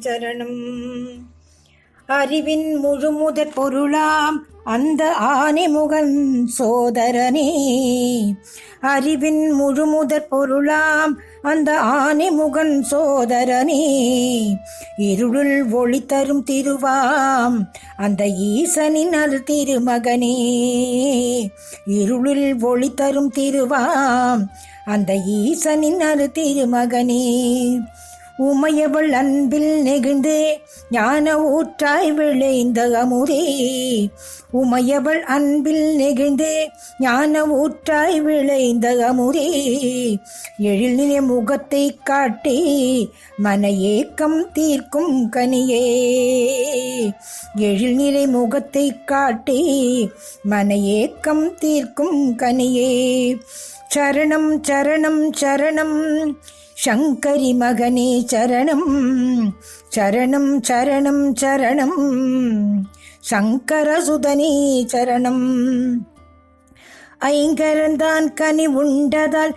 சரணம். அறிவின் முழுமுதற் பொருளாம் அந்த ஆனைமுகன் சோதரனே, அறிவின் முழுமுதற் பொருளாம் அந்த ஆனைமுகன் சோதரனே, இருளில் ஒளி தரும் திருவாம் அந்த ஈசனின் அரு திருமகனே, இருளில் ஒளி தரும் திருவாம் அந்த ஈசனின் அரு திருமகனே, உமையவள் அன்பில் நெகிழ்ந்து ஞான ஊற்றாய் விளைந்த அமுதே, உமையவள் அன்பில் நெகிழ்ந்து ஞான ஊற்றாய் விளைந்த அமுதே, எழில்நிலை முகத்தை காட்டி மன ஏக்கம் தீர்க்கும் கனியே, எழில்நிலை முகத்தை காட்டி மன ஏக்கம் தீர்க்கும் கனியே, சரணம் சரணம் சரணம் சங்கரி மகனே சரணம், சரணம் சரணம் சரணம் சங்கரசுதனே சரணம். ஐங்கரந்தான் கனி உண்டதால்